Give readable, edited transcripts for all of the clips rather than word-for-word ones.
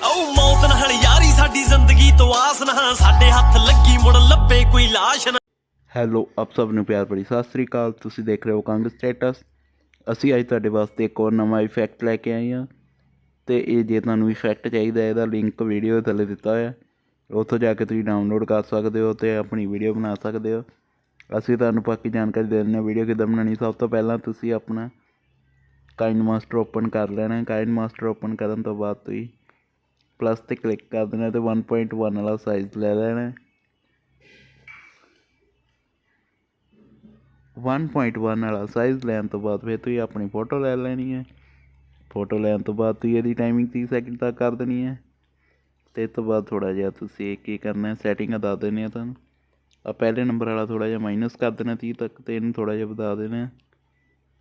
ओ मौत नाल यारी साडी जिंदगी तो आस ना साडे हथ लगी मुड़ लब्बे कोई लाश ना। ਹੈਲੋ ਆਪ ਸਭ ਨੂੰ ਪਿਆਰ ਭਰੀ ਸਤਿ ਸ੍ਰੀ ਅਕਾਲ। ਤੁਸੀਂ ਦੇਖ ਰਹੇ ਹੋ ਕਾਂਗਸਟੈਟਸ। ਅਸੀਂ ਅੱਜ ਤੁਹਾਡੇ ਵਾਸਤੇ ਇੱਕ ਹੋਰ ਨਵਾਂ ਇਫੈਕਟ ਲੈ ਕੇ ਆਏ ਹਾਂ ਅਤੇ ਇਹ ਜੇ ਤੁਹਾਨੂੰ ਇਫੈਕਟ ਚਾਹੀਦਾ ਇਹਦਾ ਲਿੰਕ ਵੀਡੀਓ ਥੱਲੇ ਦਿੱਤਾ ਹੋਇਆ, ਉੱਥੋਂ ਜਾ ਕੇ ਤੁਸੀਂ ਡਾਊਨਲੋਡ ਕਰ ਸਕਦੇ ਹੋ ਅਤੇ ਆਪਣੀ ਵੀਡੀਓ ਬਣਾ ਸਕਦੇ ਹੋ। ਅਸੀਂ ਤੁਹਾਨੂੰ ਬਾਕੀ ਜਾਣਕਾਰੀ ਦੇ ਦਿੰਦੇ ਹਾਂ ਵੀਡੀਓ ਕਿੱਦਾਂ ਬਣਾਉਣੀ। ਸਭ ਤੋਂ ਪਹਿਲਾਂ ਤੁਸੀਂ ਆਪਣਾ ਕਾਈਨਮਾਸਟਰ ਓਪਨ ਕਰ ਲੈਣਾ। ਕਾਈਨਮਾਸਟਰ ਓਪਨ ਕਰਨ ਤੋਂ ਬਾਅਦ ਤੁਸੀਂ ਪਲੱਸ 'ਤੇ ਕਲਿੱਕ ਕਰ ਦੇਣਾ ਅਤੇ 1.1 ਵਾਲਾ ਸਾਈਜ਼ ਲੈ ਲੈਣਾ। 1.1 ਵਾਲਾ ਸਾਈਜ਼ ਲੈਣ ਤੋਂ ਬਾਅਦ ਫਿਰ ਤੁਸੀਂ ਆਪਣੀ ਫੋਟੋ ਲੈ ਲੈਣੀ ਹੈ। ਫੋਟੋ ਲੈਣ ਤੋਂ ਬਾਅਦ ਤੁਸੀਂ ਇਹਦੀ ਟਾਈਮਿੰਗ 30 ਸੈਕਿੰਡ ਤੱਕ ਕਰ ਦੇਣੀ ਹੈ ਅਤੇ ਇਸ ਤੋਂ ਬਾਅਦ ਥੋੜ੍ਹਾ ਜਿਹਾ ਤੁਸੀਂ ਕੀ ਕਰਨਾ, ਸੈਟਿੰਗਾਂ ਦੱਸ ਦੇਣੀਆਂ ਤੁਹਾਨੂੰ। ਪਹਿਲੇ ਨੰਬਰ ਵਾਲਾ ਥੋੜ੍ਹਾ ਜਿਹਾ ਮਾਈਨਸ ਕਰ ਦੇਣਾ 30 ਤੱਕ ਅਤੇ ਇਹਨੂੰ ਥੋੜ੍ਹਾ ਜਿਹਾ ਵਧਾ ਦੇਣਾ।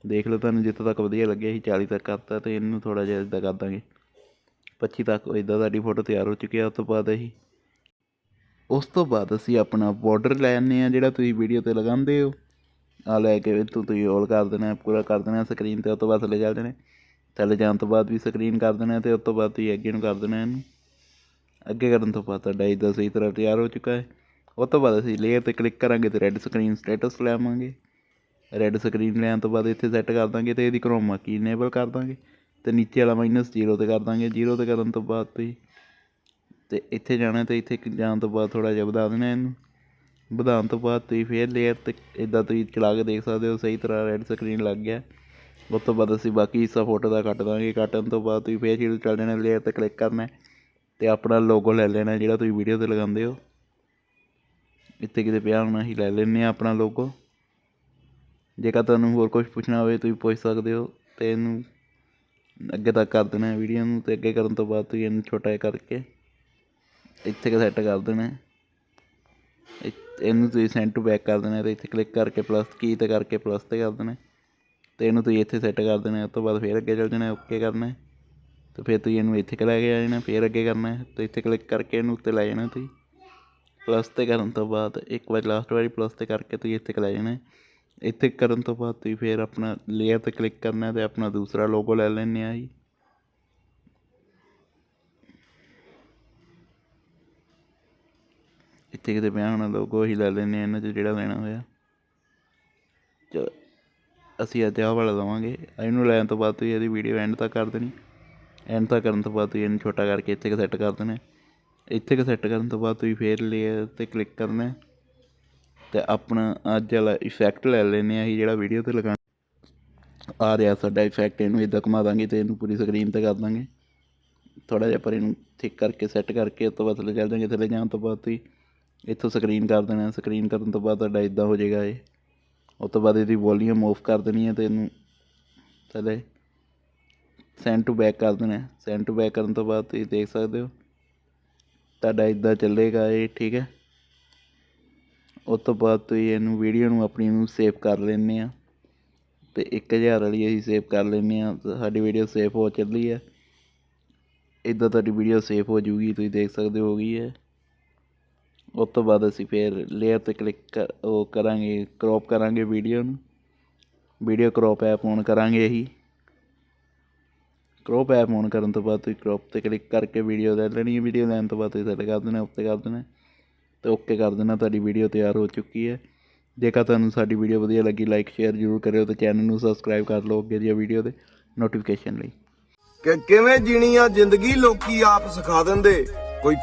ਦੇਖ ਲਓ ਤੁਹਾਨੂੰ ਜਿੱਥੋਂ ਤੱਕ ਵਧੀਆ ਲੱਗਿਆ ਅਸੀਂ 40 ਤੱਕ ਕਰਤਾ ਅਤੇ ਇਹਨੂੰ ਥੋੜ੍ਹਾ ਜਿਹਾ ਇੱਦਾਂ ਕਰ ਦਾਂਗੇ 25 ਤੱਕ। ਇੱਦਾਂ ਸਾਡੀ ਫੋਟੋ ਤਿਆਰ ਹੋ ਚੁੱਕੀ ਹੈ। ਉਸ ਤੋਂ ਬਾਅਦ ਅਸੀਂ ਆਪਣਾ ਬਾਰਡਰ ਲੈ ਆਉਂਦੇ ਹਾਂ ਜਿਹੜਾ ਤੁਸੀਂ ਵੀਡੀਓ 'ਤੇ ਲਗਾਉਂਦੇ ਹੋ। ਆ ਲੈ ਕੇ ਇੱਥੋਂ ਤੁਸੀਂ ਹੋਲ ਕਰ ਦੇਣਾ, ਪੂਰਾ ਕਰ ਦੇਣਾ ਸਕਰੀਨ 'ਤੇ। ਉਸ ਤੋਂ ਬਾਅਦ ਥੱਲੇ ਚੱਲ ਜਾਣੇ, ਥੱਲੇ ਜਾਣ ਤੋਂ ਬਾਅਦ ਵੀ ਸਕਰੀਨ ਕਰ ਦੇਣਾ ਅਤੇ ਉਸ ਤੋਂ ਬਾਅਦ ਤੁਸੀਂ ਅੱਗੇ ਨੂੰ ਕਰ ਦੇਣਾ। ਇਹਨੂੰ ਅੱਗੇ ਕਰਨ ਤੋਂ ਬਾਅਦ ਤੁਹਾਡਾ ਇੱਦਾਂ ਸਹੀ ਤਰ੍ਹਾਂ ਤਿਆਰ ਹੋ ਚੁੱਕਾ ਹੈ। ਉਸ ਤੋਂ ਬਾਅਦ ਅਸੀਂ ਲੇਅਰ 'ਤੇ ਕਲਿੱਕ ਕਰਾਂਗੇ ਅਤੇ ਰੈੱਡ ਸਕਰੀਨ ਸਟੇਟਸ ਲੈਵਾਂਗੇ। ਰੈੱਡ ਸਕਰੀਨ ਲੈਣ ਤੋਂ ਬਾਅਦ ਇੱਥੇ ਸੈੱਟ ਕਰ ਦਾਂਗੇ ਅਤੇ ਇਹਦੀ ਕਰੋਮਾ ਕੀ ਇਨੇਬਲ ਕਰ ਦਾਂਗੇ ਅਤੇ ਨੀਚੇ ਵਾਲਾ -0 'ਤੇ ਕਰ ਦਾਂਗੇ। 0 'ਤੇ ਕਰਨ ਤੋਂ ਬਾਅਦ ਤੁਸੀਂ ਅਤੇ ਇੱਥੇ ਜਾਣਾ ਅਤੇ ਇੱਥੇ ਜਾਣ ਤੋਂ ਬਾਅਦ ਥੋੜ੍ਹਾ ਜਿਹਾ ਵਧਾ ਦੇਣਾ। ਇਹਨੂੰ ਵਧਾਉਣ ਤੋਂ ਬਾਅਦ ਤੁਸੀਂ ਫਿਰ ਲੇਅਰ 'ਤੇ ਇੱਦਾਂ ਤੁਸੀਂ ਚਲਾ ਕੇ ਦੇਖ ਸਕਦੇ ਹੋ ਸਹੀ ਤਰ੍ਹਾਂ ਰੈੱਡ ਸਕਰੀਨ ਲੱਗ ਗਿਆ। ਉਸ ਤੋਂ ਬਾਅਦ ਅਸੀਂ ਬਾਕੀ ਹਿੱਸਾ ਫੋਟੋ ਦਾ ਕੱਟ ਦਾਂਗੇ। ਕੱਟਣ ਤੋਂ ਬਾਅਦ ਤੁਸੀਂ ਫਿਰ ਚੀਜ਼ ਚੱਲ ਜਾਣਾ, ਲੇਅਰ 'ਤੇ ਕਲਿੱਕ ਕਰਨਾ ਅਤੇ ਆਪਣਾ ਲੋਗੋ ਲੈ ਲੈਣਾ ਜਿਹੜਾ ਤੁਸੀਂ ਵੀਡੀਓ 'ਤੇ ਲਗਾਉਂਦੇ ਹੋ। ਇੱਥੇ ਕਿਤੇ ਪਿਆ ਹੋਣਾ ਅਸੀਂ ਲੈ ਲੈਂਦੇ ਹਾਂ ਆਪਣਾ ਲੋਗੋ। ਜੇਕਰ ਤੁਹਾਨੂੰ ਹੋਰ ਕੁਛ ਪੁੱਛਣਾ ਹੋਵੇ ਤੁਸੀਂ ਪੁੱਛ ਸਕਦੇ ਹੋ ਅਤੇ ਇਹਨੂੰ ਅੱਗੇ ਤੱਕ ਕਰ ਦੇਣਾ ਵੀਡੀਓ ਨੂੰ। ਅਤੇ ਅੱਗੇ ਕਰਨ ਤੋਂ ਬਾਅਦ ਤੁਸੀਂ ਇਹਨੂੰ ਛੋਟਾ ਜਿਹਾ ਕਰਕੇ ਇੱਥੇ ਕੁ ਸੈੱਟ ਕਰ ਦੇਣਾ। ਇਹਨੂੰ ਤੁਸੀਂ ਸੈਂਡ ਟੂ ਬੈਕ ਕਰ ਦੇਣਾ ਅਤੇ ਇੱਥੇ ਕਲਿੱਕ ਕਰਕੇ ਪਲੱਸ ਕੀ 'ਤੇ ਕਰਕੇ ਪਲੱਸ 'ਤੇ ਕਰ ਦੇਣਾ ਅਤੇ ਇਹਨੂੰ ਤੁਸੀਂ ਇੱਥੇ ਸੈੱਟ ਕਰ ਦੇਣਾ। ਉਸ ਤੋਂ ਬਾਅਦ ਫਿਰ ਅੱਗੇ ਚੱਲ ਜਾਣਾ, ਓਕੇ ਕਰਨਾ ਅਤੇ ਫਿਰ ਤੁਸੀਂ ਇਹਨੂੰ ਇੱਥੇ ਲੈ ਕੇ ਆ ਜਾਣਾ। ਫਿਰ ਅੱਗੇ ਕਰਨਾ ਅਤੇ ਇੱਥੇ ਕਲਿੱਕ ਕਰਕੇ ਇਹਨੂੰ ਉੱਤੇ ਲੈ ਜਾਣਾ ਤੁਸੀਂ ਪਲੱਸ 'ਤੇ ਕਰਨ ਤੋਂ ਬਾਅਦ ਇੱਕ ਵਾਰ ਲਾਸਟ ਵਾਰੀ ਪਲੱਸ 'ਤੇ ਕਰਕੇ ਤੁਸੀਂ ਇੱਥੇ ਲੈ ਜਾਣਾ। ਇੱਥੇ ਕਰਨ ਤੋਂ ਬਾਅਦ ਤੁਸੀਂ ਫਿਰ ਆਪਣਾ ਲੇਅਰ 'ਤੇ ਕਲਿੱਕ ਕਰਨਾ ਅਤੇ ਆਪਣਾ ਦੂਸਰਾ ਲੋਗੋ ਲੈ ਲੈਂਦੇ ਹਾਂ ਜੀ। ਇੱਥੇ ਕਿਤੇ ਪਿਆ ਹੋਣਾ ਲੋਗੋ ਅਸੀਂ ਲੈ ਲੈਂਦੇ ਹਾਂ ਇਹਨਾਂ 'ਚ ਜਿਹੜਾ ਲੈਣਾ ਹੋਇਆ। ਅਸੀਂ ਅੱਜ ਆਹ ਵਾਲਾ ਲਵਾਂਗੇ। ਇਹਨੂੰ ਲੈਣ ਤੋਂ ਬਾਅਦ ਤੁਸੀਂ ਇਹਦੀ ਵੀਡੀਓ ਐਂਡ ਤੱਕ ਕਰ ਦੇਣੀ। ਐਂਡ ਤੱਕ ਕਰਨ ਤੋਂ ਬਾਅਦ ਤੁਸੀਂ ਇਹਨੂੰ ਛੋਟਾ ਕਰਕੇ ਇੱਥੇ ਕੁ ਸੈੱਟ ਕਰ ਦੇਣਾ। ਇੱਥੇ ਕੁ ਸੈੱਟ ਕਰਨ ਤੋਂ ਬਾਅਦ ਤੁਸੀਂ ਫਿਰ ਲੇਅਰ 'ਤੇ ਕਲਿੱਕ ਕਰਨਾ ਅਤੇ ਆਪਣਾ ਅੱਜ ਵਾਲਾ ਇਫੈਕਟ ਲੈ ਲੈਂਦੇ ਹਾਂ ਅਸੀਂ ਜਿਹੜਾ ਵੀਡੀਓ 'ਤੇ ਲਗਾਉਣਾ ਆ ਰਿਹਾ ਸਾਡਾ ਇਫੈਕਟ। ਇਹਨੂੰ ਇੱਦਾਂ ਘੁਮਾ ਦਾਂਗੇ ਅਤੇ ਇਹਨੂੰ ਪੂਰੀ ਸਕਰੀਨ 'ਤੇ ਕਰ ਦਾਂਗੇ ਥੋੜ੍ਹਾ ਜਿਹਾ, ਪਰ ਇਹਨੂੰ ਠੀਕ ਕਰਕੇ ਸੈੱਟ ਕਰਕੇ ਉਸ ਤੋਂ ਬਾਅਦ ਥੱਲੇ ਚੱਲ ਜਾਵਾਂਗੇ। ਥੱਲੇ ਜਾਣ ਤੋਂ ਬਾਅਦ ਤੁਸੀਂ ਇੱਥੋਂ ਸਕਰੀਨ ਕਰ ਦੇਣਾ। ਸਕਰੀਨ ਕਰਨ ਤੋਂ ਬਾਅਦ ਤੁਹਾਡਾ ਇੱਦਾਂ ਹੋ ਜਾਏਗਾ ਇਹ। ਉਸ ਤੋਂ ਬਾਅਦ ਇਹਦੀ ਵੋਲੀਅਮ ਔਫ ਕਰ ਦੇਣੀ ਹੈ ਅਤੇ ਇਹਨੂੰ ਥੱਲੇ ਸੈਂਡ ਟੂ ਬੈਕ ਕਰ ਦੇਣਾ। ਸੈਂਡ ਟੂ ਬੈਕ ਕਰਨ ਤੋਂ ਬਾਅਦ ਤੁਸੀਂ ਦੇਖ ਸਕਦੇ ਹੋ ਤੁਹਾਡਾ ਇੱਦਾਂ ਚੱਲੇਗਾ ਇਹ, ਠੀਕ ਹੈ। ਉਸ ਤੋਂ ਬਾਅਦ ਤੁਸੀਂ ਇਹਨੂੰ ਵੀਡੀਓ ਨੂੰ ਆਪਣੀ ਨੂੰ ਸੇਵ ਕਰ ਲੈਂਦੇ ਹਾਂ ਅਤੇ 1000 ਵਾਲੀ ਅਸੀਂ ਸੇਵ ਕਰ ਲੈਂਦੇ ਹਾਂ। ਸਾਡੀ ਵੀਡੀਓ ਸੇਵ ਹੋ ਚੱਲੀ ਹੈ। ਇੱਦਾਂ ਤੁਹਾਡੀ ਵੀਡੀਓ ਸੇਵ ਹੋ ਜੂਗੀ, ਤੁਸੀਂ ਦੇਖ ਸਕਦੇ ਹੋ ਗਈ ਹੈ। ਉਸ ਤੋਂ ਬਾਅਦ ਅਸੀਂ ਫਿਰ ਲੇਅਰ 'ਤੇ ਕਲਿੱਕ ਕਰਾਂਗੇ, ਕਰੋਪ ਕਰਾਂਗੇ ਵੀਡੀਓ ਨੂੰ। ਵੀਡੀਓ ਕਰੋਪ ਐਪ ਔਨ ਕਰਾਂਗੇ ਅਸੀਂ। ਕਰੋਪ ਐਪ ਔਨ ਕਰਨ ਤੋਂ ਬਾਅਦ ਤੁਸੀਂ ਕਰੋਪ 'ਤੇ ਕਲਿੱਕ ਕਰਕੇ ਵੀਡੀਓ ਲੈ ਲੈਣੀ ਹੈ। ਵੀਡੀਓ ਲੈਣ ਤੋਂ ਬਾਅਦ ਤੁਸੀਂ ਸੈੱਟ ਕਰ ਦੇਣਾ, ਉੱਤੇ ਕਰ ਦੇਣਾ ਅਤੇ ਓਕੇ ਕਰ ਦੇਣਾ। ਤੁਹਾਡੀ ਵੀਡੀਓ ਤਿਆਰ ਹੋ ਚੁੱਕੀ ਹੈ। ਜੇਕਰ ਤੁਹਾਨੂੰ ਸਾਡੀ ਵੀਡੀਓ ਵਧੀਆ ਲੱਗੀ ਲਾਈਕ ਸ਼ੇਅਰ ਜ਼ਰੂਰ ਕਰਿਓ ਅਤੇ ਚੈਨਲ ਨੂੰ ਸਬਸਕ੍ਰਾਈਬ ਕਰ ਲਓ ਅੱਗੇ ਦੀਆਂ ਵੀਡੀਓ ਦੇ ਨੋਟੀਫਿਕੇਸ਼ਨ ਲਈ। ਕਿ ਕਿਵੇਂ ਜੀਣੀ ਆ ਜ਼ਿੰਦਗੀ ਲੋਕੀ ਆਪ ਸਿਖਾ ਦਿੰਦੇ। ਕੋਈ